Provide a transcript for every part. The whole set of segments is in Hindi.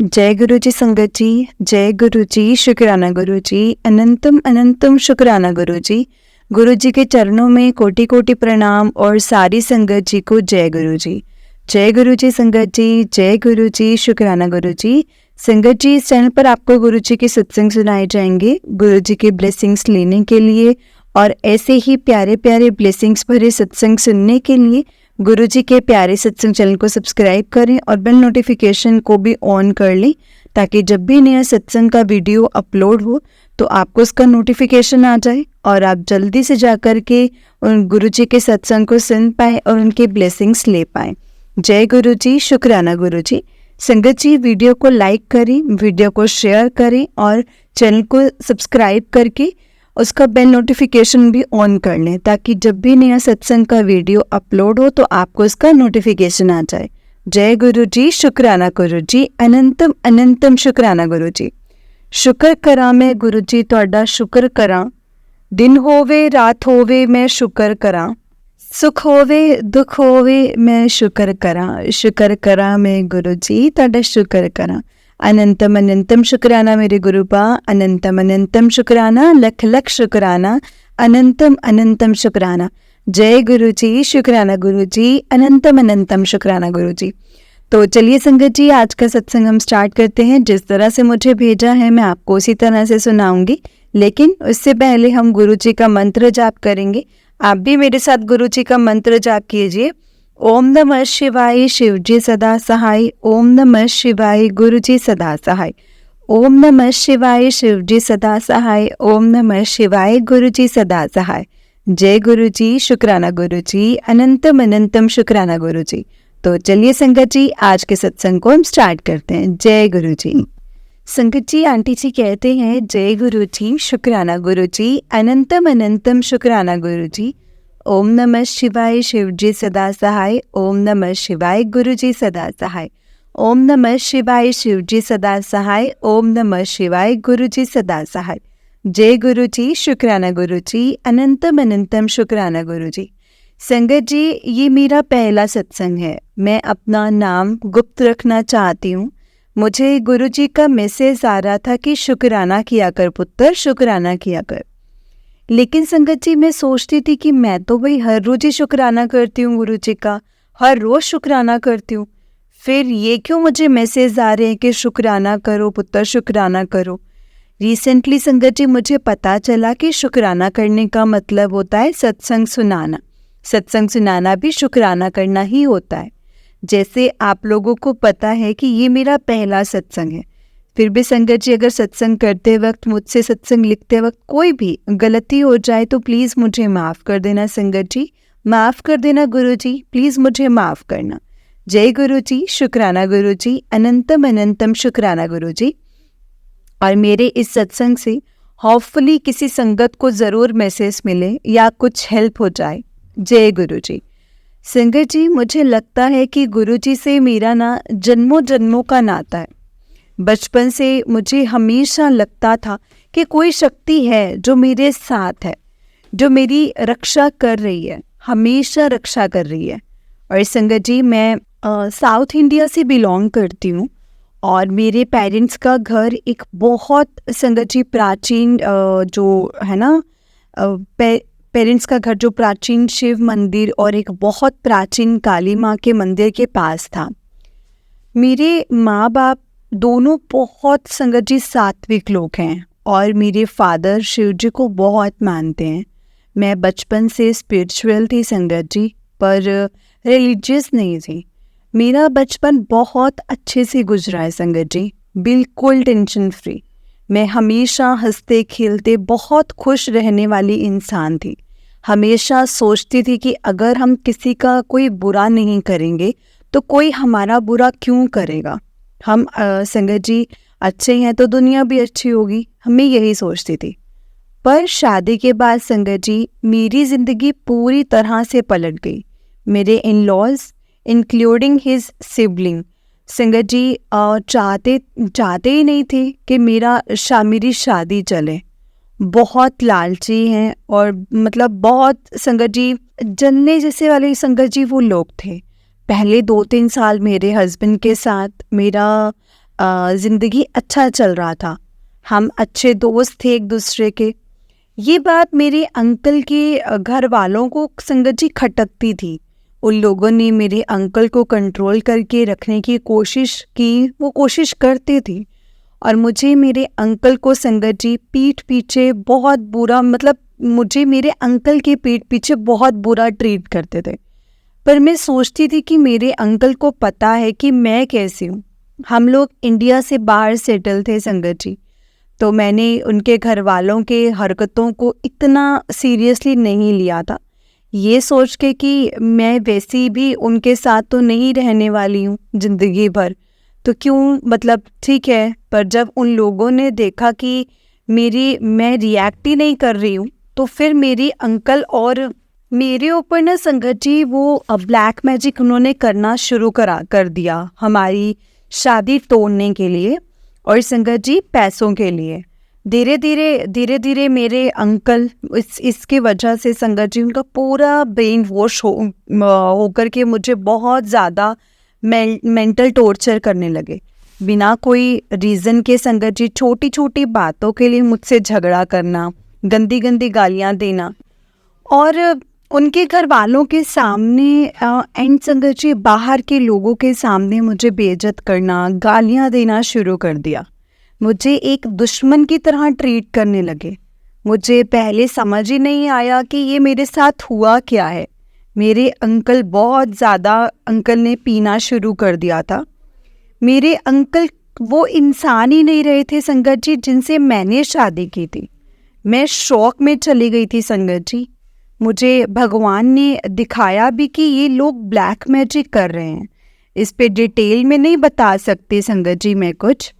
जय गुरु जी संगत जी, जय गुरु जी, शुक्राना गुरु जी, अनंतम अनंतम शुक्राना गुरु जी। गुरु जी के चरणों में कोटि कोटि प्रणाम और सारी संगत जी को जय गुरु जी। जय गुरु जी संगत जी, जय गुरु जी, शुक्राना गुरु जी। संगत जी, इस चैनल पर आपको गुरु जी के सत्संग सुनाए जाएंगे गुरु जी के ब्लेसिंग्स लेने के लिए, और ऐसे ही प्यारे प्यारे ब्लेसिंग्स भरे सत्संग सुनने के लिए गुरु जी के प्यारे सत्संग चैनल को सब्सक्राइब करें और बेल नोटिफिकेशन को भी ऑन कर लें, ताकि जब भी नया सत्संग का वीडियो अपलोड हो तो आपको उसका नोटिफिकेशन आ जाए और आप जल्दी से जाकर के उन गुरु जी के सत्संग को सुन पाए और उनके ब्लेसिंग्स ले पाए। जय गुरु जी, शुक्राना गुरु जी। संगत जी, वीडियो को लाइक करें, वीडियो को शेयर करें और चैनल को सब्सक्राइब करके उसका बेल नोटिफिकेशन भी ऑन कर लें, ताकि जब भी नया सत्संग का वीडियो अपलोड हो तो आपको इसका नोटिफिकेशन आ जाए। जय गुरु जी, शुक्राना गुरु जी, अनंतम अनंतम शुक्राना गुरु जी। शुक्र करा मैं गुरु जी तुहाडा, शुक्र करा दिन होवे रात होवे मैं शुक्र करा, सुख होवे दुख होवे मैं शुक्र करा मैं गुरु जी तुहाडा शुक्र करा। अनंतम अनंतम शुक्राना मेरे गुरुपा, अनंतम अनंतम शुक्राना, लख लख शुक्राना, अनंतम अनंतम शुक्राना। जय गुरु जी, शुक्राना गुरु जी, अनंतम अनंतम शुक्राना गुरु जी। तो चलिए संगत जी, आज का सत्संग हम स्टार्ट करते हैं। जिस तरह से मुझे भेजा है मैं आपको उसी तरह से सुनाऊंगी, लेकिन उससे पहले हम गुरु जी का मंत्र जाप करेंगे। आप भी मेरे साथ गुरु जी का मंत्र जाप कीजिए। ओम नमः शिवाय, शिव जी सदा सहाय। ओम नमः शिवाय, गुरु जी सदा सहाय। ओम नमः शिवाय, शिव जी सदा सहाय। ओम नमः शिवाय, गुरु जी सदा सहाय। जय गुरु जी, शुक्राना गुरु जी, अनंतम अनंतम शुक्राना गुरु जी। तो चलिए संगत जी, आज के सत्संग को हम स्टार्ट करते हैं। जय गुरु जी। संगत जी, आंटी जी कहते हैं जय गुरु जी, शुक्राना गुरु जी, अनंतम अनंतम शुक्राना गुरु जी। ओम नमः शिवाय, शिव जी सदा सहाय। ओम नमः शिवाय, गुरु जी सदा सहाय। ओम नमः शिवाय, शिव जी सदा सहाय। ओम नमः शिवाय, गुरु जी सदा सहाय। जय गुरु जी, शुक्राना गुरु जी, अनंतम अनंतम शुक्राना गुरु जी। संगत जी, ये मेरा पहला सत्संग है। मैं अपना नाम गुप्त रखना चाहती हूँ। मुझे गुरु जी का मैसेज आ रहा था कि शुक्राना किया कर पुत्र, शुक्राना किया कर। लेकिन संगत जी, मैं सोचती थी कि मैं तो भाई हर रोज ही शुक्राना करती हूँ गुरु जी का, हर रोज शुक्राना करती हूँ, फिर ये क्यों मुझे मैसेज आ रहे हैं कि शुक्राना करो पुत्र, शुक्राना करो। रिसेंटली संगत जी मुझे पता चला कि शुक्राना करने का मतलब होता है सत्संग सुनाना। सत्संग सुनाना भी शुक्राना करना ही होता है। जैसे आप लोगों को पता है कि ये मेरा पहला सत्संग है, फिर भी संगत जी, अगर सत्संग करते वक्त, मुझसे सत्संग लिखते वक्त कोई भी गलती हो जाए तो प्लीज़ मुझे माफ़ कर देना संगत जी, माफ़ कर देना गुरु जी, प्लीज़ मुझे माफ़ करना। जय गुरु जी, शुक्राना गुरु जी, अनंतम अनंतम शुक्राना गुरु जी। और मेरे इस सत्संग से होपफुली किसी संगत को ज़रूर मैसेज मिले या कुछ हेल्प हो जाए। जय गुरु जी। संगत जी, मुझे लगता है कि गुरु जी से मेरा ना जन्मों जन्मों का नाता है। बचपन से मुझे हमेशा लगता था कि कोई शक्ति है जो मेरे साथ है, जो मेरी रक्षा कर रही है, हमेशा रक्षा कर रही है। और संगत जी, मैं साउथ इंडिया से बिलोंग करती हूँ और मेरे पेरेंट्स का घर एक बहुत संगत जी प्राचीन जो है ना, पेरेंट्स का घर जो प्राचीन शिव मंदिर और एक बहुत प्राचीन काली माँ के मंदिर के पास था। मेरे माँ बाप दोनों बहुत संगत जी सात्विक लोग हैं और मेरे फादर शिव जी को बहुत मानते हैं। मैं बचपन से स्पिरिचुअल थी संगत जी, पर रिलीजियस नहीं थी। मेरा बचपन बहुत अच्छे से गुजरा है संगत जी, बिल्कुल टेंशन फ्री। मैं हमेशा हंसते खेलते बहुत खुश रहने वाली इंसान थी। हमेशा सोचती थी कि अगर हम किसी का कोई बुरा नहीं करेंगे तो कोई हमारा बुरा क्यों करेगा। हम संगत जी अच्छे हैं तो दुनिया भी अच्छी होगी, हमें यही सोचती थी। पर शादी के बाद संगत जी मेरी ज़िंदगी पूरी तरह से पलट गई। मेरे in laws including his sibling Sangat ji चाहते ही नहीं थे कि मेरी शादी चले। बहुत लालची हैं और मतलब बहुत संगत जी जलने जैसे वाले संगत जी वो लोग थे। पहले 2-3 साल मेरे हस्बैंड के साथ मेरा ज़िंदगी अच्छा चल रहा था, हम अच्छे दोस्त थे एक दूसरे के। ये बात मेरे अंकल के घर वालों को संगत जी खटकती थी। उन लोगों ने मेरे अंकल को कंट्रोल करके रखने की कोशिश की, वो कोशिश करते थे, और मुझे मेरे अंकल को संगत जी पीठ पीछे बहुत बुरा, मतलब मुझे मेरे अंकल के पीठ पीछे बहुत बुरा ट्रीट करते थे। पर मैं सोचती थी कि मेरे अंकल को पता है कि मैं कैसी हूँ। हम लोग इंडिया से बाहर सेटल थे संगत जी, तो मैंने उनके घर वालों के हरकतों को इतना सीरियसली नहीं लिया था, ये सोच के कि मैं वैसी भी उनके साथ तो नहीं रहने वाली हूँ ज़िंदगी भर, तो क्यों, मतलब ठीक है। पर जब उन लोगों ने देखा कि मैं रिएक्ट ही नहीं कर रही हूँ, तो फिर मेरी अंकल और मेरे ऊपर ना संगत जी वो ब्लैक मैजिक उन्होंने करना शुरू कर दिया हमारी शादी तोड़ने के लिए, और संगत जी पैसों के लिए। धीरे धीरे मेरे अंकल इसके वजह से संगत जी उनका पूरा ब्रेन वॉश हो करके मुझे बहुत ज़्यादा मेंटल टॉर्चर करने लगे। बिना कोई रीज़न के संगत जी छोटी छोटी बातों के लिए मुझसे झगड़ा करना, गंदी गंदी गालियाँ देना, और उनके घर वालों के सामने एंड संगत जी बाहर के लोगों के सामने मुझे बेइज्जत करना, गालियाँ देना शुरू कर दिया। मुझे एक दुश्मन की तरह ट्रीट करने लगे। मुझे पहले समझ ही नहीं आया कि ये मेरे साथ हुआ क्या है। मेरे अंकल बहुत ज़्यादा, अंकल ने पीना शुरू कर दिया था। मेरे अंकल वो इंसान ही नहीं रहे थे संगत जी जिनसे मैंने शादी की थी। मैं शौक में चली गई थी संगत जी। मुझे भगवान ने दिखाया भी कि ये लोग ब्लैक मैजिक कर रहे हैं। इस पे डिटेल में नहीं बता सकती संगत जी मैं कुछ,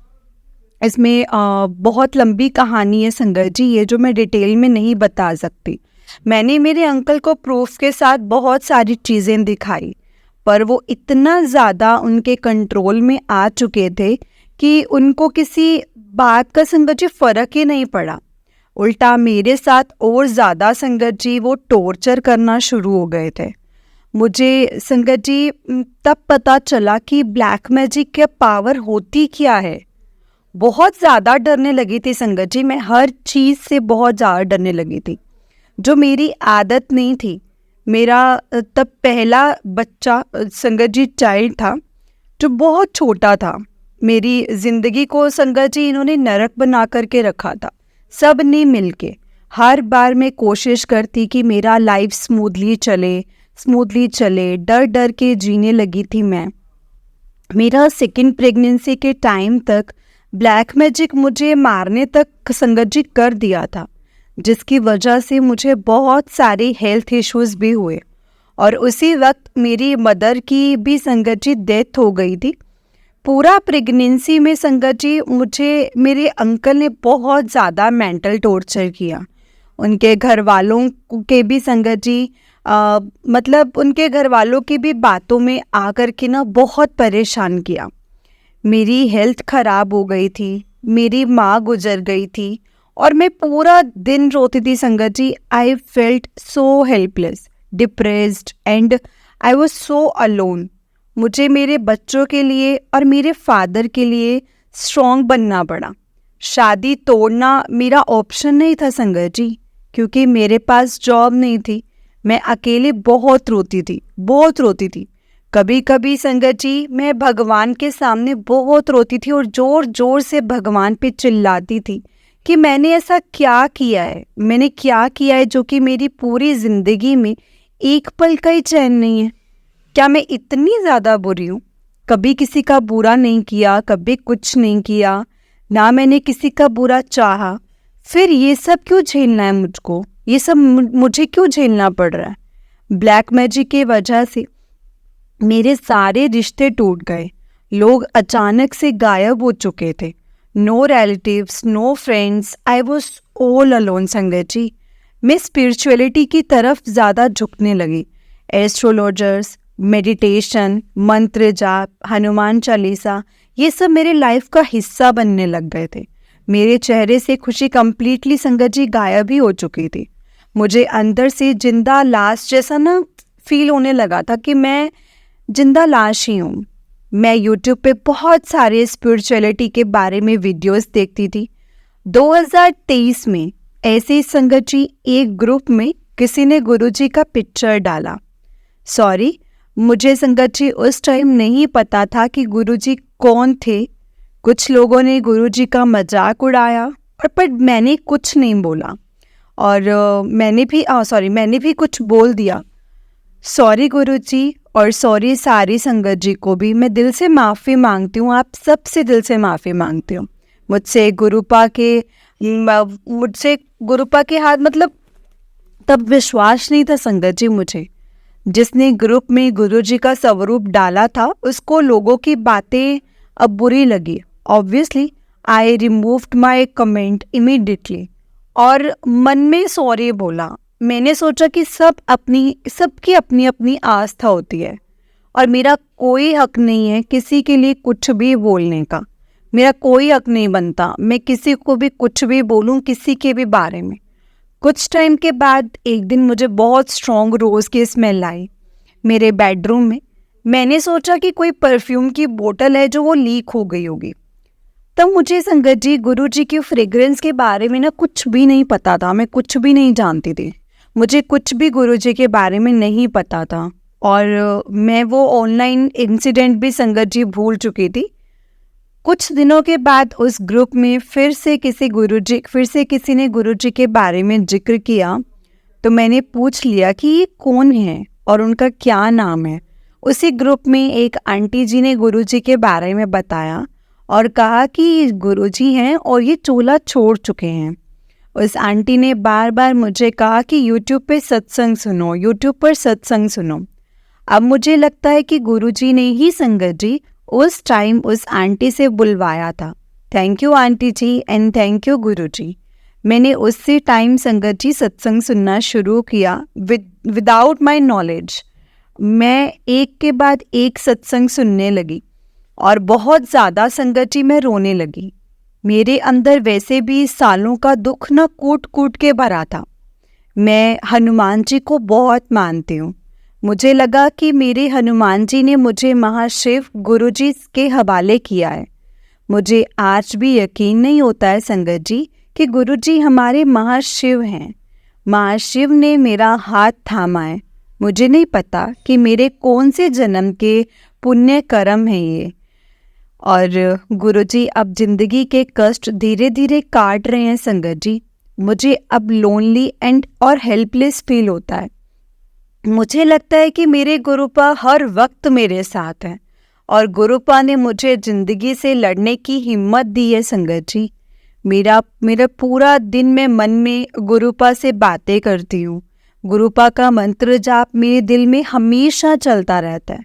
इसमें बहुत लंबी कहानी है संगत जी, ये जो मैं डिटेल में नहीं बता सकती। मैंने मेरे अंकल को प्रूफ के साथ बहुत सारी चीज़ें दिखाई, पर वो इतना ज़्यादा उनके कंट्रोल में आ चुके थे कि उनको किसी बात का संगत जी फ़र्क ही नहीं पड़ा। उल्टा मेरे साथ और ज़्यादा संगत जी वो टॉर्चर करना शुरू हो गए थे। मुझे संगत जी तब पता चला कि ब्लैक मैजिक की पावर होती क्या है। बहुत ज़्यादा डरने लगी थी संगत जी, मैं हर चीज़ से बहुत ज़्यादा डरने लगी थी, जो मेरी आदत नहीं थी। मेरा तब पहला बच्चा संगत जी चाइल्ड था, जो बहुत छोटा था। मेरी ज़िंदगी को संगत जी इन्होंने नरक बना करके रखा था, सब ने मिलके। हर बार मैं कोशिश करती कि मेरा लाइफ स्मूथली चले, डर डर के जीने लगी थी मैं। मेरा सेकंड प्रेगनेंसी के टाइम तक ब्लैक मैजिक मुझे मारने तक संगत जी कर दिया था, जिसकी वजह से मुझे बहुत सारे हेल्थ इश्यूज़ भी हुए, और उसी वक्त मेरी मदर की भी संगत जी डेथ हो गई थी। पूरा प्रेगनेंसी में संगत जी मुझे मेरे अंकल ने बहुत ज़्यादा मेंटल टॉर्चर किया। उनके घर वालों के भी संगत जी मतलब उनके घर वालों की भी बातों में आकर के ना बहुत परेशान किया। मेरी हेल्थ ख़राब हो गई थी, मेरी माँ गुजर गई थी, और मैं पूरा दिन रोती थी संगत जी। I felt so helpless, depressed, and I was so alone. मुझे मेरे बच्चों के लिए और मेरे फादर के लिए स्ट्रॉन्ग बनना पड़ा। शादी तोड़ना मेरा ऑप्शन नहीं था संगत जी, क्योंकि मेरे पास जॉब नहीं थी। मैं अकेले बहुत रोती थी। कभी कभी संगत जी मैं भगवान के सामने बहुत रोती थी और ज़ोर ज़ोर से भगवान पे चिल्लाती थी कि मैंने ऐसा क्या किया है जो कि मेरी पूरी ज़िंदगी में एक पल का ही चैन नहीं है। क्या मैं इतनी ज़्यादा बुरी हूँ? कभी किसी का बुरा नहीं किया, कभी कुछ नहीं किया, ना मैंने किसी का बुरा चाहा, फिर ये सब क्यों झेलना है मुझको? ये सब मुझे क्यों झेलना पड़ रहा है? ब्लैक मैजिक की वजह से मेरे सारे रिश्ते टूट गए। लोग अचानक से गायब हो चुके थे। No relatives, no friends, I was all alone Sangat ji. मैं स्पिरिचुअलिटी की तरफ ज़्यादा झुकने लगी। एस्ट्रोलॉजर्स, मेडिटेशन, मंत्र जाप, हनुमान चालीसा, ये सब मेरे लाइफ का हिस्सा बनने लग गए थे। मेरे चेहरे से खुशी कंप्लीटली संगत जी गायब ही हो चुकी थी। मुझे अंदर से जिंदा लाश जैसा ना फील होने लगा था कि मैं जिंदा लाश ही हूँ। मैं यूट्यूब पे बहुत सारे स्पिरिचुअलिटी के बारे में वीडियोस देखती थी। 2023 में ऐसे ही संगत जी एक ग्रुप में किसी ने गुरुजी का पिक्चर डाला। सॉरी, मुझे संगत जी उस टाइम नहीं पता था कि गुरुजी कौन थे। कुछ लोगों ने गुरुजी का मजाक उड़ाया और पर मैंने कुछ नहीं बोला और मैंने भी कुछ बोल दिया। सॉरी गुरुजी और सॉरी सारी संगत जी को भी मैं दिल से माफ़ी मांगती हूँ। आप सबसे दिल से माफ़ी मांगती हूँ। मुझसे गुरुपा के हाथ मतलब तब विश्वास नहीं था संगत जी मुझे। जिसने ग्रुप में गुरुजी का स्वरूप डाला था उसको लोगों की बातें अब बुरी लगी। Obviously I removed my comment immediately और मन में सॉरी बोला। मैंने सोचा कि सबकी अपनी अपनी आस्था होती है और मेरा कोई हक नहीं है किसी के लिए कुछ भी बोलने का। मेरा कोई हक नहीं बनता मैं किसी को भी कुछ भी बोलूं किसी के भी बारे में। कुछ टाइम के बाद एक दिन मुझे बहुत स्ट्रॉन्ग रोज़ की स्मेल आई मेरे बेडरूम में। मैंने सोचा कि कोई परफ्यूम की बोतल है जो वो लीक हो गई होगी। तब मुझे संगत जी गुरुजी की फ्रेग्रेंस के बारे में ना कुछ भी नहीं पता था। मैं कुछ भी नहीं जानती थी। मुझे कुछ भी गुरुजी के बारे में नहीं पता था और मैं वो ऑनलाइन इंसिडेंट भी संगत जी भूल चुकी थी। कुछ दिनों के बाद उस ग्रुप में फिर से किसी ने गुरुजी के बारे में जिक्र किया तो मैंने पूछ लिया कि ये कौन है और उनका क्या नाम है। उसी ग्रुप में एक आंटी जी ने गुरुजी के बारे में बताया और कहा कि गुरुजी हैं और ये चोला छोड़ चुके हैं। उस आंटी ने बार बार मुझे कहा कि यूट्यूब पर सत्संग सुनो। अब मुझे लगता है कि गुरुजी ने ही संगत जी उस टाइम उस आंटी से बुलवाया था। Thank you aunty ji and thank you Guruji. मैंने उससे टाइम संगत जी सत्संग सुनना शुरू किया विदाउट माई नॉलेज। मैं एक के बाद एक सत्संग सुनने लगी और बहुत ज़्यादा संगत जी मैं रोने लगी। मेरे अंदर वैसे भी सालों का दुख न कूट कूट के भरा था। मैं हनुमान जी को बहुत मानती हूँ। मुझे लगा कि मेरे हनुमान जी ने मुझे महाशिव गुरुजी के हवाले किया है। मुझे आज भी यकीन नहीं होता है संगत जी कि गुरुजी हमारे महाशिव हैं। महाशिव ने मेरा हाथ थामा है। मुझे नहीं पता कि मेरे कौन से जन्म के पुण्य कर्म हैं ये। और गुरुजी अब जिंदगी के कष्ट धीरे धीरे काट रहे हैं संगत जी। मुझे अब लोनली और हेल्पलेस फील होता है। मुझे लगता है कि मेरे गुरुपा हर वक्त मेरे साथ हैं और गुरुपा ने मुझे ज़िंदगी से लड़ने की हिम्मत दी है संगत जी। मेरा पूरा दिन मैं मन में गुरुपा से बातें करती हूँ। गुरुपा का मंत्र जाप मेरे दिल में हमेशा चलता रहता है।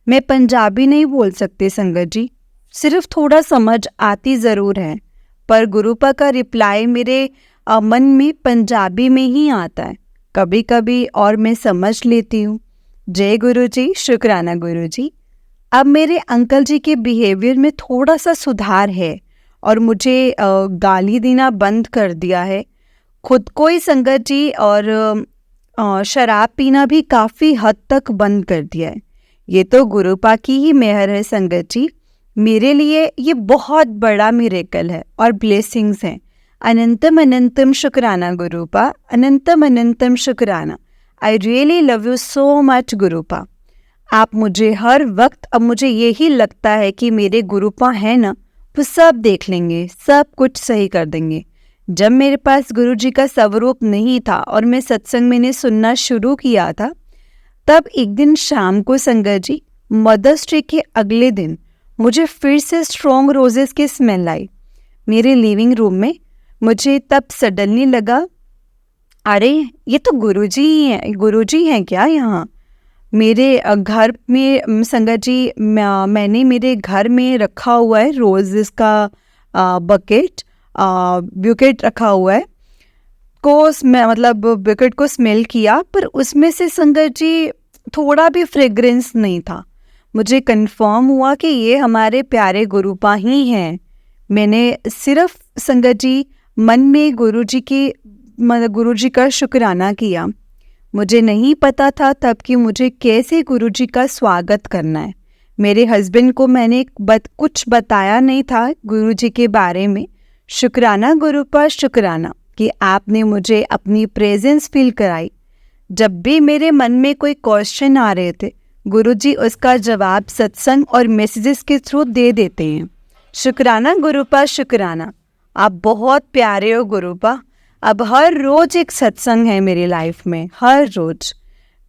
मैं पंजाबी नहीं बोल सकती संगत जी, सिर्फ थोड़ा समझ आती ज़रूर है, पर गुरुपा का रिप्लाई मेरे मन में पंजाबी में ही आता है कभी कभी और मैं समझ लेती हूँ। जय गुरुजी, शुक्राना गुरुजी। अब मेरे अंकल जी के बिहेवियर में थोड़ा सा सुधार है और मुझे गाली देना बंद कर दिया है। खुद को ही संगत जी और शराब पीना भी काफ़ी हद तक बंद कर दिया है। ये तो गुरुपा की ही मेहर है संगत जी। मेरे लिए ये बहुत बड़ा मिरेकल है और ब्लेसिंग्स हैं। अनंतम अनंतम शुक्राना गुरुपा, अनंतम अनंतम शुक्राना। I really love you so much गुरुपा। आप मुझे हर वक्त, अब मुझे यही लगता है कि मेरे गुरुपा हैं ना, वो सब देख लेंगे, सब कुछ सही कर देंगे। जब मेरे पास गुरुजी का स्वरूप नहीं था और मैं सत्संग मैंने सुनना शुरू किया था, तब एक दिन शाम को संगत जी मदर्स डे के अगले दिन मुझे फिर से स्ट्रॉन्ग रोजेस की स्मेल आई मेरे लिविंग रूम में। मुझे तब सडनली लगा, अरे ये तो गुरुजी हैं क्या यहाँ। मेरे घर में संगत जी मैंने मेरे घर में रखा हुआ है रोजेस का बुकेट रखा हुआ है बुकेट को स्मेल किया, पर उसमें से संगत जी थोड़ा भी फ्रेग्रेंस नहीं था। मुझे कंफर्म हुआ कि ये हमारे प्यारे गुरुपा ही हैं। मैंने सिर्फ संगत जी मन में गुरुजी का शुक्राना किया। मुझे नहीं पता था तब कि मुझे कैसे गुरुजी का स्वागत करना है। मेरे हस्बैंड को मैंने कुछ बताया नहीं था गुरुजी के बारे में। शुक्राना गुरुपा, शुक्राना कि आपने मुझे अपनी प्रेजेंस फील कराई। जब भी मेरे मन में कोई क्वेश्चन आ रहे थे, गुरुजी उसका जवाब सत्संग और मैसेजेस के थ्रू दे देते हैं। शुक्राना गुरुपा, शुक्राना। आप बहुत प्यारे हो गुरुपा। अब हर रोज़ एक सत्संग है मेरी लाइफ में, हर रोज़।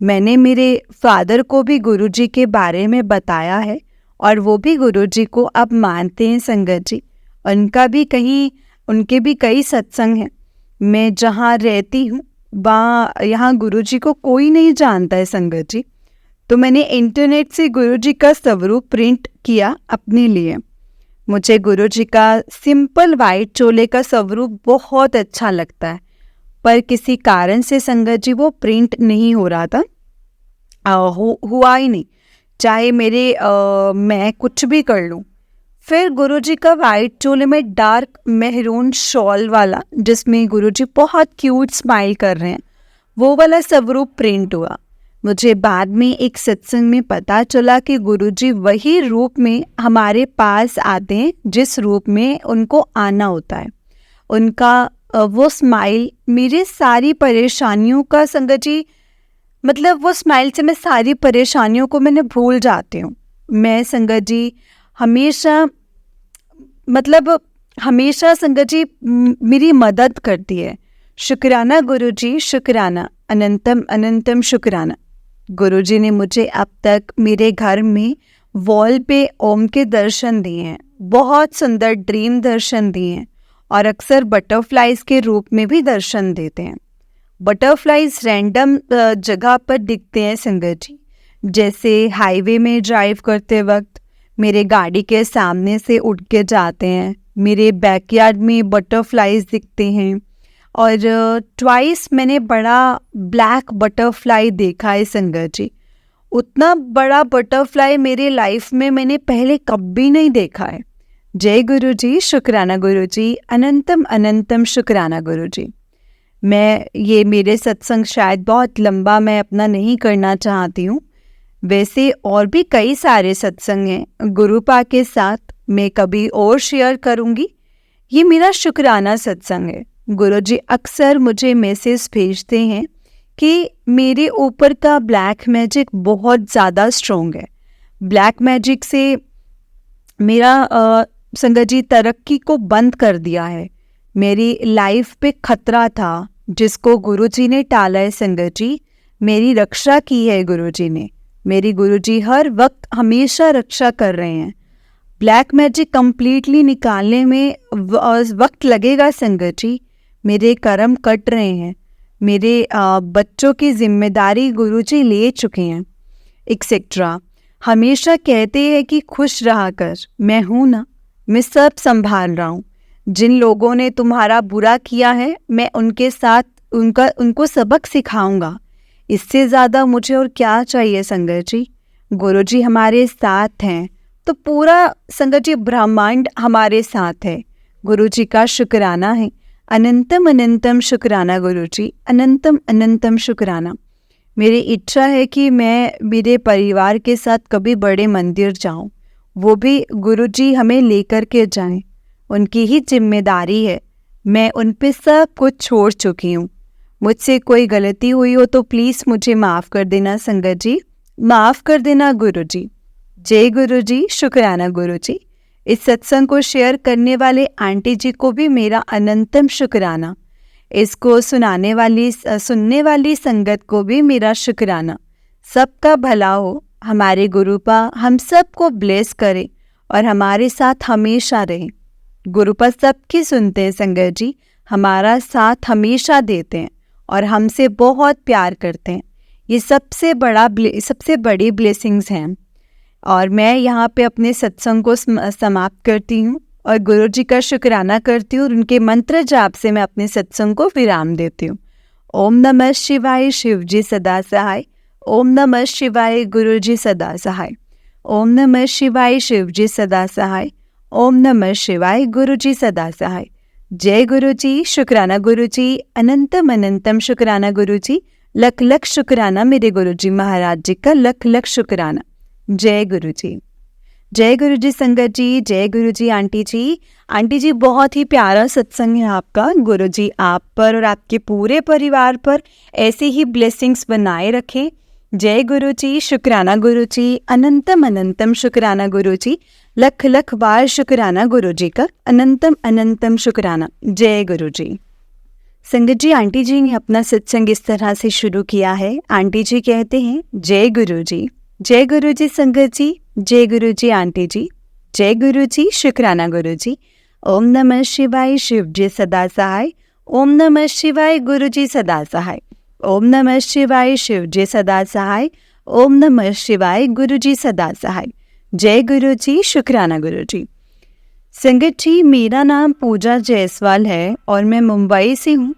मैंने मेरे फादर को भी गुरुजी के बारे में बताया है और वो भी गुरुजी को अब मानते हैं संगत जी। उनके भी कई सत्संग हैं। मैं जहाँ रहती हूँ यहाँ गुरुजी को कोई नहीं जानता है संगत जी। तो मैंने इंटरनेट से गुरुजी का स्वरूप प्रिंट किया अपने लिए। मुझे गुरुजी का सिंपल वाइट चोले का स्वरूप बहुत अच्छा लगता है, पर किसी कारण से संगत जी वो प्रिंट नहीं हो रहा था, हुआ ही नहीं, चाहे मैं कुछ भी कर लूँ। फिर गुरुजी का वाइट चोले में डार्क मेहरून शॉल वाला, जिसमें गुरुजी बहुत क्यूट स्माइल कर रहे हैं, वो वाला स्वरूप प्रिंट हुआ। मुझे बाद में एक सत्संग में पता चला कि गुरुजी वही रूप में हमारे पास आते हैं जिस रूप में उनको आना होता है। उनका वो स्माइल मेरी सारी परेशानियों का संगत जी, मतलब वो स्माइल से मैं सारी परेशानियों को मैंने भूल जाती हूँ। मैं संगत जी हमेशा संगत जी मेरी मदद करती है। शुक्राना गुरुजी, शुक्राना, अनंतम अनंतम शुक्राना। गुरुजी ने मुझे अब तक मेरे घर में वॉल पे ओम के दर्शन दिए हैं, बहुत सुंदर ड्रीम दर्शन दिए हैं, और अक्सर बटरफ्लाइज के रूप में भी दर्शन देते हैं। बटरफ्लाइज रैंडम जगह पर दिखते हैं संगत जी, जैसे हाईवे में ड्राइव करते वक्त मेरे गाड़ी के सामने से उड़ के जाते हैं। मेरे बैकयार्ड में बटरफ्लाइज दिखते हैं, और ट्वाइस मैंने बड़ा ब्लैक बटरफ्लाई देखा है संगत जी। उतना बड़ा बटरफ्लाई मेरे लाइफ में मैंने पहले कभी नहीं देखा है। जय गुरु जी, शुक्राना गुरु जी, अनंतम अनंतम शुक्राना गुरु जी। मेरे सत्संग शायद बहुत लंबा मैं अपना नहीं करना चाहती हूँ। वैसे और भी कई सारे सत्संग हैं गुरुपा के साथ, मैं कभी और शेयर करूँगी। ये मेरा शुक्राना सत्संग है। गुरुजी अक्सर मुझे मैसेज भेजते हैं कि मेरे ऊपर का ब्लैक मैजिक बहुत ज़्यादा स्ट्रॉन्ग है। ब्लैक मैजिक से मेरा संगत जी तरक्की को बंद कर दिया है। मेरी लाइफ पे खतरा था जिसको गुरुजी ने टाला है संगत जी। मेरी रक्षा की है गुरुजी ने। मेरी गुरुजी हर वक्त हमेशा रक्षा कर रहे हैं। ब्लैक मैजिक कंप्लीटली निकालने में वक्त लगेगा संगत जी। मेरे कर्म कट रहे हैं। मेरे बच्चों की जिम्मेदारी गुरुजी ले चुके हैं, एक्सेट्रा। हमेशा कहते हैं कि खुश रहा कर। मैं हूँ ना, मैं सब संभाल रहा हूँ। जिन लोगों ने तुम्हारा बुरा किया है, मैं उनके साथ उनको सबक सिखाऊंगा। इससे ज़्यादा मुझे और क्या चाहिए संगत जी। गुरुजी हमारे साथ हैं तो पूरा संगत जी ब्रह्मांड हमारे साथ है। गुरुजी का शुक्राना है। अनंतम अनंतम शुक्राना गुरुजी, अनंतम अनंतम शुक्राना। मेरी इच्छा है कि मैं मेरे परिवार के साथ कभी बड़े मंदिर जाऊं, वो भी गुरुजी हमें लेकर के जाएं। उनकी ही जिम्मेदारी है। मैं उन पे सब कुछ छोड़ चुकी हूँ। मुझसे कोई गलती हुई हो तो प्लीज़ मुझे माफ़ कर देना संगत जी, माफ़ कर देना गुरुजी। जय गुरुजी, शुक्राना गुरुजी। इस सत्संग को शेयर करने वाले आंटी जी को भी मेरा अनंतम शुक्राना। इसको सुनने वाली संगत को भी मेरा शुक्राना। सबका भला हो। हमारे गुरुपा हम सबको ब्लेस करे और हमारे साथ हमेशा रहे। गुरुपा सबकी सुनते हैं संगत जी, हमारा साथ हमेशा देते हैं और हमसे बहुत प्यार करते हैं। ये सबसे बड़ी ब्लेसिंग्स हैं। और मैं यहाँ पे अपने सत्संग को समाप्त करती हूँ और गुरुजी का शुक्राना करती हूँ और उनके मंत्र जाप से मैं अपने सत्संग को विराम देती हूँ। ओम नमः शिवाय, शिवजी सदा सहाय। ओम नमः शिवाय, गुरुजी सदा सहाय। ओम नमः शिवाय, शिवजी सदा सहाय। ओम नमः शिवाय, गुरुजी सदा सहाय। जय गुरुजी, शुक्राना गुरुजी, अनंतम अनंतम शुक्राना गुरुजी। लख लख शुक्राना मेरे गुरुजी महाराज जी का, लख लख शुक्राना। जय गुरुजी। जय गुरु जी संगत जी, जय गुरु जी आंटी जी। आंटी जी बहुत ही प्यारा सत्संग है आपका। गुरु जी आप पर और आपके पूरे परिवार पर ऐसे ही ब्लेसिंग्स बनाए रखें। जय गुरु जी, शुक्राना गुरु जी, अनंतम अनंतम शुक्राना गुरु जी, लख लख बार शुक्राना गुरु जी का, अनंतम अनंतम शुक्राना। जय गुरु जी। संगत जी, आंटी जी ने अपना सत्संग इस तरह से शुरू किया है। आंटी जी कहते हैं, जय गुरु जी, जय गुरु जी संगत जी, जय गुरु जी आंटी जी, जय गुरु जी, शुक्राना गुरु जी। ओम नमः शिवाय, शिव जी सदा सहाय। ओम नमः शिवाय, गुरु जी सदा सहाय। ओम नमः शिवाय, शिव जी सदा सहाय। ओम नमः शिवाय, गुरु जी सदा सहाय। जय गुरु जी, शुक्राना गुरु जी। संगत जी, मेरा नाम पूजा जायसवाल है और मैं मुंबई से हूँ।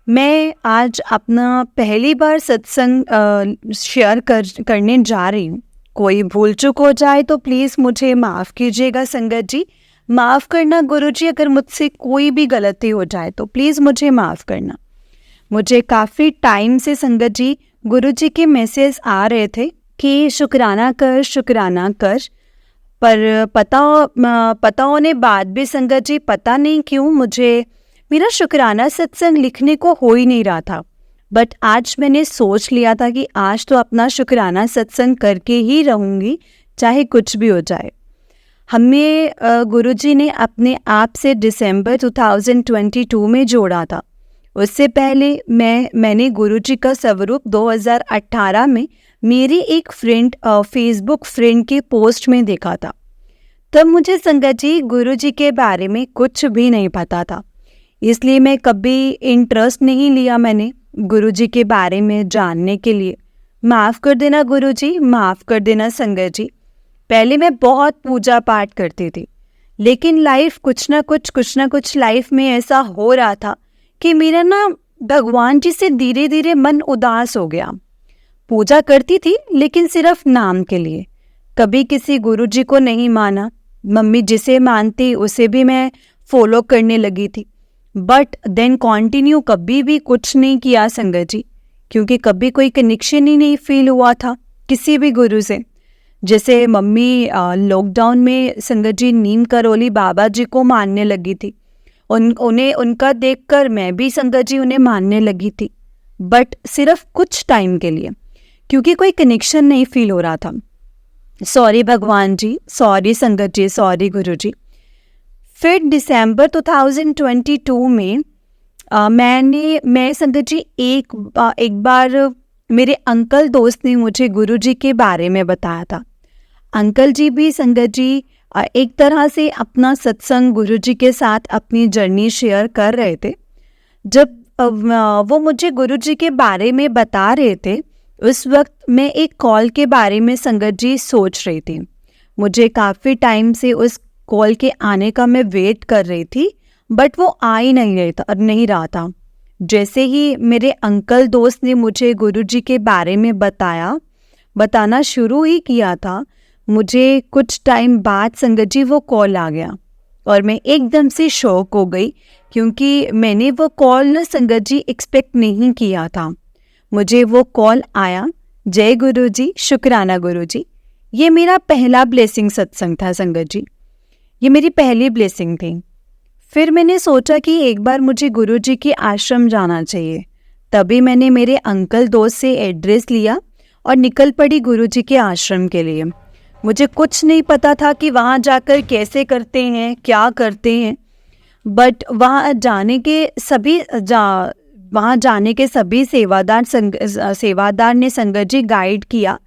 मैं आज अपना पहली बार सत्संग शेयर करने जा रही हूँ। कोई भूल चूक हो जाए तो प्लीज़ मुझे माफ़ कीजिएगा संगत जी। माफ़ करना गुरु जी, अगर मुझसे कोई भी गलती हो जाए तो प्लीज़ मुझे माफ़ करना। मुझे काफ़ी टाइम से संगत जी गुरु जी के मैसेज आ रहे थे कि शुक्राना कर, शुक्राना कर, पर पता होने बाद भी संगत जी पता नहीं क्यों मुझे मेरा शुक्राना सत्संग लिखने को हो ही नहीं रहा था। बट आज मैंने सोच लिया था कि आज तो अपना शुक्राना सत्संग करके ही रहूँगी, चाहे कुछ भी हो जाए। हमें गुरुजी ने अपने आप से दिसंबर 2022 में जोड़ा था। उससे पहले मैंने गुरुजी का स्वरूप 2018 में मेरी एक फ्रेंड फेसबुक फ्रेंड के पोस्ट में देखा था। तब मुझे संगत जी गुरुजी के बारे में कुछ भी नहीं पता था, इसलिए मैं कभी इंटरेस्ट नहीं लिया मैंने गुरुजी के बारे में जानने के लिए। माफ़ कर देना गुरुजी, माफ़ कर देना संगत जी। पहले मैं बहुत पूजा पाठ करती थी, लेकिन लाइफ कुछ ना कुछ लाइफ में ऐसा हो रहा था कि मेरा ना भगवान जी से धीरे धीरे मन उदास हो गया। पूजा करती थी लेकिन सिर्फ नाम के लिए, कभी किसी गुरुजी को नहीं माना। मम्मी जिसे मानती उसे भी मैं फॉलो करने लगी थी, बट देन कंटिन्यू कभी भी कुछ नहीं किया संगत जी, क्योंकि कभी कोई कनेक्शन ही नहीं फील हुआ था किसी भी गुरु से। जैसे मम्मी लॉकडाउन में संगत जी नीम करोली बाबा जी को मानने लगी थी। उन्हें उनका देखकर मैं भी संगत जी उन्हें मानने लगी थी, बट सिर्फ कुछ टाइम के लिए, क्योंकि कोई कनेक्शन नहीं फील हो रहा था। सॉरी भगवान जी, सॉरी संगत जी, सॉरी गुरु जी। फिर दिसंबर 2022 में मैं संगत जी एक बार मेरे अंकल दोस्त ने मुझे गुरु जी के बारे में बताया था। अंकल जी भी संगत जी एक तरह से अपना सत्संग गुरु जी के साथ अपनी जर्नी शेयर कर रहे थे। जब वो मुझे गुरु जी के बारे में बता रहे थे, उस वक्त मैं एक कॉल के बारे में संगत जी सोच रही थी। मुझे काफ़ी टाइम से उस कॉल के आने का मैं वेट कर रही थी, बट वो आ ही नहीं रहा था। जैसे ही मेरे अंकल दोस्त ने मुझे गुरुजी के बारे में बताना शुरू ही किया था, मुझे कुछ टाइम बाद संगत जी वो कॉल आ गया और मैं एकदम से शॉक हो गई, क्योंकि मैंने वो कॉल ना संगत जी एक्सपेक्ट नहीं किया था। मुझे वो कॉल आया। जय गुरु जी, शुक्राना गुरु जी। ये मेरा पहला ब्लेसिंग सत्संग था संगत जी, ये मेरी पहली ब्लेसिंग थी। फिर मैंने सोचा कि एक बार मुझे गुरुजी के आश्रम जाना चाहिए। तभी मैंने मेरे अंकल दोस्त से एड्रेस लिया और निकल पड़ी गुरुजी के आश्रम के लिए। मुझे कुछ नहीं पता था कि वहाँ जाकर कैसे करते हैं, क्या करते हैं, बट वहाँ जाने के सभी सेवादार ने संगत जी गाइड किया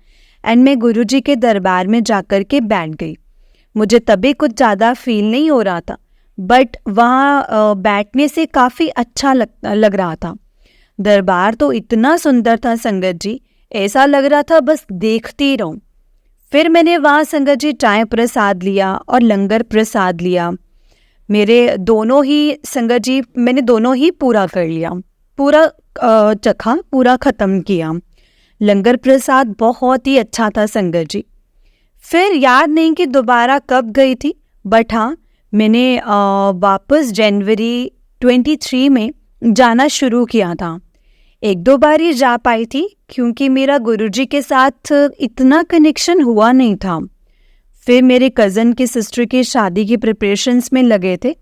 एंड मैं गुरुजी के दरबार में जाकर के बैठ गई। मुझे तभी कुछ ज़्यादा फील नहीं हो रहा था, बट वहाँ बैठने से काफ़ी अच्छा लग रहा था। दरबार तो इतना सुंदर था संगत जी, ऐसा लग रहा था बस देखती रहूं। फिर मैंने वहाँ संगत जी चाय प्रसाद लिया और लंगर प्रसाद लिया। मैंने दोनों ही पूरा कर लिया, पूरा चखा, पूरा ख़त्म किया। लंगर प्रसाद बहुत ही अच्छा था संगत जी। फिर याद नहीं कि दोबारा कब गई थी, बट हाँ मैंने वापस जनवरी 23 में जाना शुरू किया था। एक दो बार ही जा पाई थी, क्योंकि मेरा गुरुजी के साथ इतना कनेक्शन हुआ नहीं था। फिर मेरे कज़न की सिस्टर की शादी की प्रिपरेशंस में लगे थे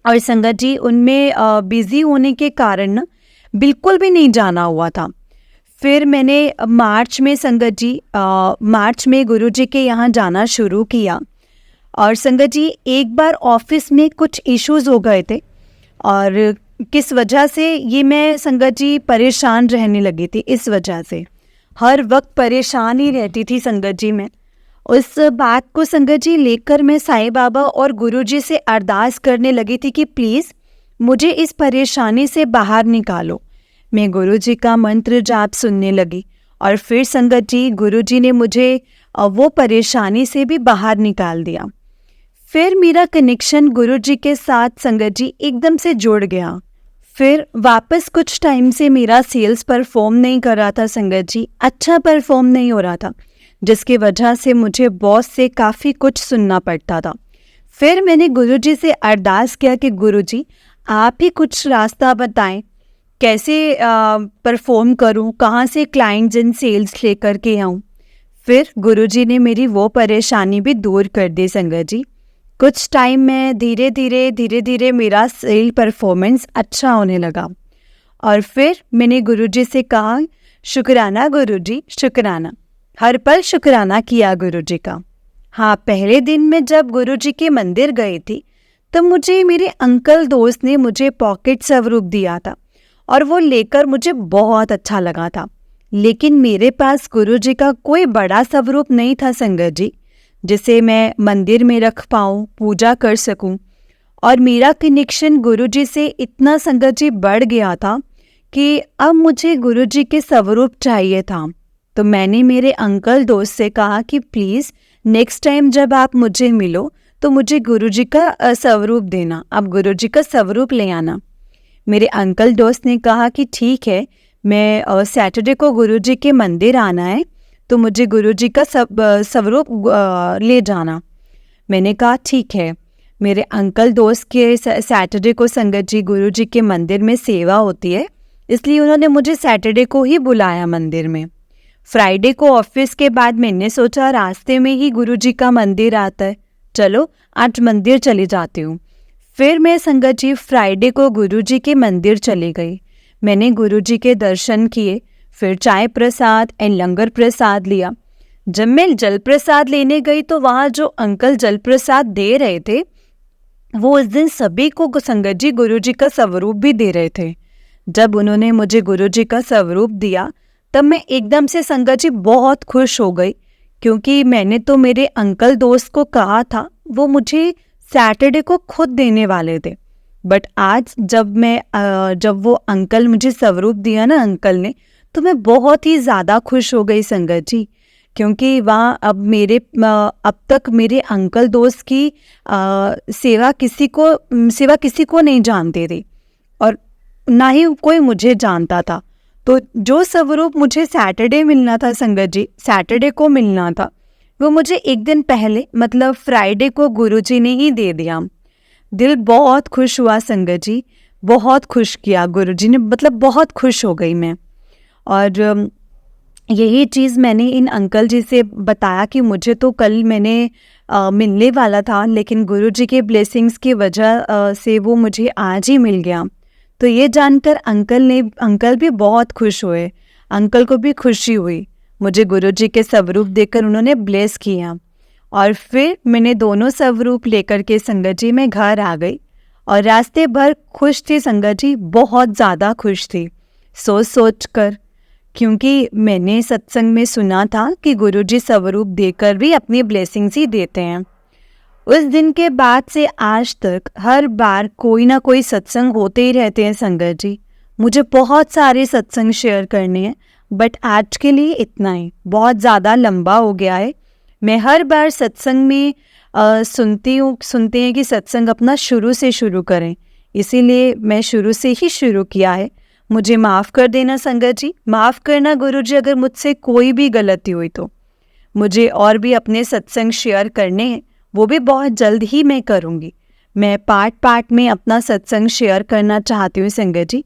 और संगत जी उनमें बिज़ी होने के कारण ना बिल्कुल भी नहीं जाना हुआ था। फिर मैंने मार्च में संगत जी मार्च में गुरुजी के यहाँ जाना शुरू किया और संगत जी एक बार ऑफिस में कुछ इश्यूज़ हो गए थे और किस वजह से ये मैं संगत जी परेशान रहने लगी थी। इस वजह से हर वक्त परेशान ही रहती थी संगत जी मैं। उस बात को संगत जी लेकर मैं साईं बाबा और गुरुजी से अरदास करने लगी थी कि प्लीज़ मुझे इस परेशानी से बाहर निकालो। मैं गुरुजी का मंत्र जाप सुनने लगी और फिर संगत जी गुरुजी ने मुझे वो परेशानी से भी बाहर निकाल दिया। फिर मेरा कनेक्शन गुरुजी के साथ संगत जी एकदम से जुड़ गया। फिर वापस कुछ टाइम से मेरा सेल्स परफॉर्म नहीं कर रहा था संगत जी, अच्छा परफॉर्म नहीं हो रहा था, जिसकी वजह से मुझे बॉस से काफ़ी कुछ सुनना पड़ता था। फिर मैंने गुरुजी से अरदास किया कि गुरुजी आप ही कुछ रास्ता बताएं, कैसे परफॉर्म करूं, कहां से क्लाइंट्स इन सेल्स लेकर के आऊं। फिर गुरुजी ने मेरी वो परेशानी भी दूर कर दी संगत जी। कुछ टाइम में धीरे धीरे मेरा सेल परफॉर्मेंस अच्छा होने लगा और फिर मैंने गुरुजी से कहा शुक्राना गुरुजी, शुक्राना, हर पल शुक्राना किया गुरुजी का। हाँ, पहले दिन में जब गुरुजी के मंदिर गई थी तब मुझे मेरे अंकल दोस्त ने मुझे पॉकेट स्वरूप दिया था और वो लेकर मुझे बहुत अच्छा लगा था। लेकिन मेरे पास गुरुजी का कोई बड़ा स्वरूप नहीं था संगत जी, जिसे मैं मंदिर में रख पाऊँ, पूजा कर सकूँ। और मेरा कनेक्शन गुरुजी से इतना संगत जी बढ़ गया था कि अब मुझे गुरुजी के स्वरूप चाहिए था। तो मैंने मेरे अंकल दोस्त से कहा कि प्लीज़ नेक्स्ट टाइम जब आप मुझे मिलो तो मुझे गुरुजी का स्वरूप देना, आप गुरुजी का स्वरूप ले आना। मेरे अंकल दोस्त ने कहा कि ठीक है, मैं सैटरडे को गुरुजी के मंदिर आना है तो मुझे गुरुजी का स्वरूप ले जाना। मैंने कहा ठीक है। मेरे अंकल दोस्त के सैटरडे को संगत जी गुरुजी के मंदिर में सेवा होती है, इसलिए उन्होंने मुझे सैटरडे को ही बुलाया मंदिर में। फ्राइडे को ऑफिस के बाद मैंने सोचा रास्ते में ही गुरुजी का मंदिर आता है, चलो आज मंदिर चली जाती हूँ। फिर मैं संगत जी फ्राइडे को गुरुजी के मंदिर चली गई। मैंने गुरुजी के दर्शन किए, फिर चाय प्रसाद एंड लंगर प्रसाद लिया। जब मैं जल प्रसाद लेने गई तो वहाँ जो अंकल जल प्रसाद दे रहे थे वो उस दिन सभी को संगत जी गुरुजी का स्वरूप भी दे रहे थे। जब उन्होंने मुझे गुरुजी का स्वरूप दिया तब मैं एकदम से संगत जी बहुत खुश हो गई, क्योंकि मैंने तो मेरे अंकल दोस्त को कहा था वो मुझे सैटरडे को खुद देने वाले थे। बट आज जब वो अंकल मुझे स्वरूप दिया ना अंकल ने, तो मैं बहुत ही ज़्यादा खुश हो गई संगत जी, क्योंकि वहाँ अब तक मेरे अंकल दोस्त की सेवा किसी को नहीं जानते थे और ना ही कोई मुझे जानता था। तो जो स्वरूप मुझे सैटरडे मिलना था संगत जी, सैटरडे को मिलना था, वो मुझे एक दिन पहले मतलब फ्राइडे को गुरुजी ने ही दे दिया। दिल बहुत खुश हुआ संगत जी, बहुत खुश किया गुरुजी ने, मतलब बहुत खुश हो गई मैं। और यही चीज़ मैंने इन अंकल जी से बताया कि मुझे तो कल मैंने मिलने वाला था, लेकिन गुरुजी के ब्लेसिंग्स की वजह से वो मुझे आज ही मिल गया। तो ये जानकर अंकल भी बहुत खुश हुए, अंकल को भी खुशी हुई। मुझे गुरुजी के स्वरूप देकर उन्होंने ब्लेस किया और फिर मैंने दोनों स्वरूप लेकर के संगत जी मैं घर आ गई और रास्ते भर खुश थी संगत जी, बहुत ज़्यादा खुश थी सोच कर, क्योंकि मैंने सत्संग में सुना था कि गुरुजी स्वरूप देकर भी अपनी ब्लेसिंग्स ही देते हैं। उस दिन के बाद से आज तक हर बार कोई ना कोई सत्संग होते ही रहते हैं संगत जी। मुझे बहुत सारे सत्संग शेयर करने हैं, बट आज के लिए इतना ही, बहुत ज़्यादा लंबा हो गया है। मैं हर बार सत्संग में सुनते हैं कि सत्संग अपना शुरू से शुरू करें, इसीलिए मैं शुरू से ही शुरू किया है। मुझे माफ़ कर देना संगत जी, माफ़ करना गुरुजी अगर मुझसे कोई भी गलती हुई तो। मुझे और भी अपने सत्संग शेयर करने हैं, वो भी बहुत जल्द ही मैं करूँगी। मैं पार्ट में अपना सत्संग शेयर करना चाहती हूँ संगत जी।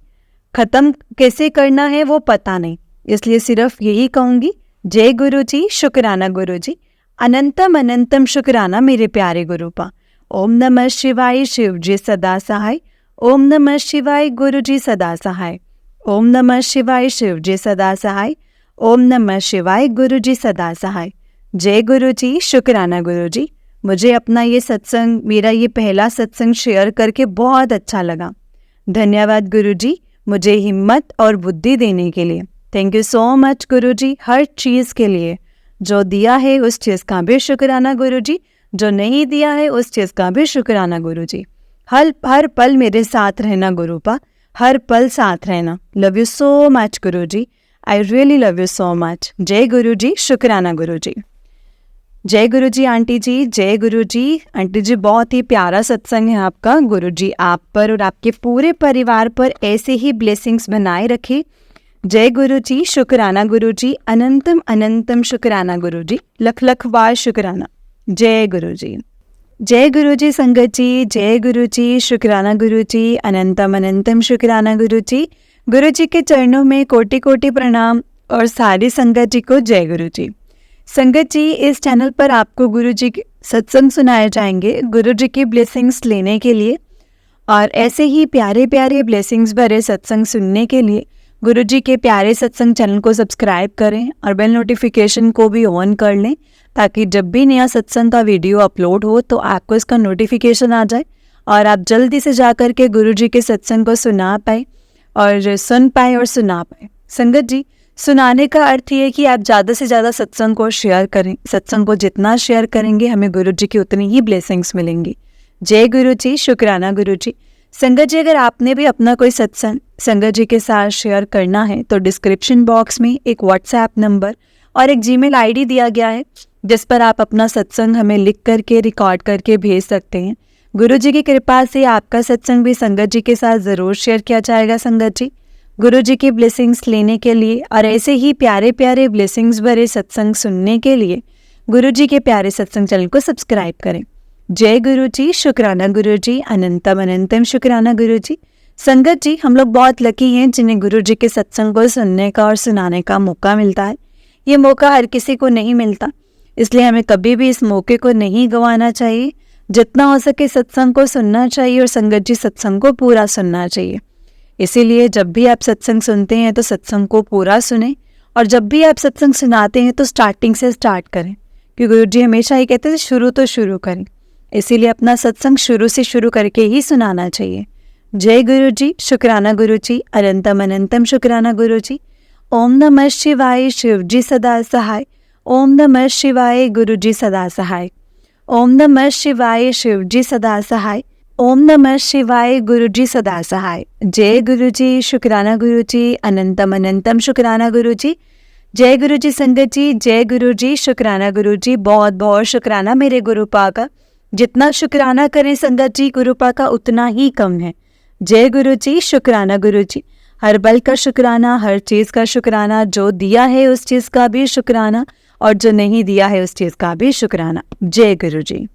ख़त्म कैसे करना है वो पता नहीं, इसलिए सिर्फ यही कहूँगी, जय गुरु जी, शुक्राना गुरु जी, अनंतम अनंतम शुक्राना मेरे प्यारे गुरु पा। ओम नमः शिवाय शिव जी सदा सहाय। ओम नमः शिवाय गुरु जी सदा सहाय। ओम नमः शिवाय शिव जी सदा सहाय। ओम नमः शिवाय गुरु जी सदा सहाय। जय गुरु जी, शुक्राना गुरु जी। मुझे अपना ये सत्संग, मेरा ये पहला सत्संग शेयर करके बहुत अच्छा लगा। धन्यवाद गुरु जी, मुझे हिम्मत और बुद्धि देने के लिए। Thank you so much Guru जी, हर चीज़ के लिए। जो दिया है उस चीज़ का भी शुक्राना गुरु जी, जो नहीं दिया है उस चीज़ का भी शुक्राना गुरु जी। हर पल मेरे साथ रहना गुरु पा, हर पल साथ रहना। Love you so much Guru ji, I really love you so much. जय गुरु जी, शुक्राना गुरु जी। जय गुरु जी आंटी जी, जय गुरु जी। आंटी जी बहुत ही प्यारा सत्संग है आपका। गुरु जी आप पर और आपके पूरे परिवार पर ऐसे ही ब्लेसिंग्स बनाए रखे। जय गुरु जी, शुक्राना गुरु जी। अनंतम अनंतम शुक्राना गुरु जी, लख लख बार शुक्राना। जय गुरु जी। जय गुरु जी संगत जी, जय गुरु जी, शुक्राना गुरु जी। अनंतम अनंतम शुक्राना गुरु जी। गुरु जी के चरणों में कोटि कोटि प्रणाम और सारी संगत जी को जय गुरु जी। संगत जी, इस चैनल पर आपको गुरु जी के सत्संग सुनाए जाएंगे गुरु जी की ब्लेसिंग्स लेने के लिए, और ऐसे ही प्यारे प्यारे ब्लेसिंग्स भरे सत्संग सुनने के लिए गुरु जी के प्यारे सत्संग चैनल को सब्सक्राइब करें और बेल नोटिफिकेशन को भी ऑन कर लें, ताकि जब भी नया सत्संग का वीडियो अपलोड हो तो आपको इसका नोटिफिकेशन आ जाए और आप जल्दी से जा कर के गुरु जी के सत्संग को सुना पाए और सुन पाए और सुना पाए। संगत जी, सुनाने का अर्थ ये है कि आप ज़्यादा से ज़्यादा सत्संग को शेयर करें। सत्संग को जितना शेयर करेंगे हमें गुरु जी की उतनी ही ब्लेसिंग्स मिलेंगी। जय गुरु जी, शुक्राना गुरु जी। संगत जी, अगर आपने भी अपना कोई सत्संग संगत जी के साथ शेयर करना है तो डिस्क्रिप्शन बॉक्स में एक व्हाट्सएप नंबर और एक जीमेल आईडी दिया गया है, जिस पर आप अपना सत्संग हमें लिख करके रिकॉर्ड करके भेज सकते हैं। गुरु जी की कृपा से आपका सत्संग भी संगत जी के साथ ज़रूर शेयर किया जाएगा। संगत जी, गुरु जी की ब्लेसिंग्स लेने के लिए और ऐसे ही प्यारे प्यारे ब्लेसिंग्स भरे सत्संग सुनने के लिए गुरु जी के प्यारे सत्संग चैनल को सब्सक्राइब करें। जय गुरु जी, शुक्राना गुरु जी। अनंतम अनंतम शुक्राना गुरु जी। संगत जी, हम लोग बहुत लकी हैं जिन्हें गुरु जी के सत्संग को सुनने का और सुनाने का मौका मिलता है। ये मौका हर किसी को नहीं मिलता, इसलिए हमें कभी भी इस मौके को नहीं गंवाना चाहिए। जितना हो सके सत्संग को सुनना चाहिए और संगत जी सत्संग को पूरा सुनना चाहिए। इसीलिए जब भी आप सत्संग सुनते हैं तो सत्संग को पूरा सुने, और जब भी आप सत्संग सुनाते हैं तो स्टार्टिंग से स्टार्ट करें, क्योंकि गुरु जी हमेशा ही कहते थे शुरू तो शुरू करें। इसीलिए अपना सत्संग शुरू से शुरू करके ही सुनाना चाहिए। जय गुरु जी, शुक्राना गुरु जी। अनंतम अनंतम शुक्राना गुरु जी। ओम नमः शिवाय शिव जी सदा सहाय। ओम नमः शिवाय गुरु जी सदा सहाय। ओम नमः शिवाय शिव जी सदा सहाय। ओम नमः शिवाय गुरु जी सदा सहाय। जय गुरु जी, शुक्राना गुरु जी। अनंतम अनंतम शुक्राना गुरु जी। जय गुरु जी संगत जी, जय गुरु जी, शुक्राना गुरु जी। बहुत बहुत शुक्राना मेरे गुरु पा का। जितना शुक्राना करें संगत जी गुरु पा का उतना ही कम है। जय गुरु जी, शुक्राना गुरु जी। हर बल का शुक्राना, हर चीज़ का शुक्राना। जो दिया है उस चीज़ का भी शुक्राना और जो नहीं दिया है उस चीज़ का भी शुक्राना। जय गुरु जी।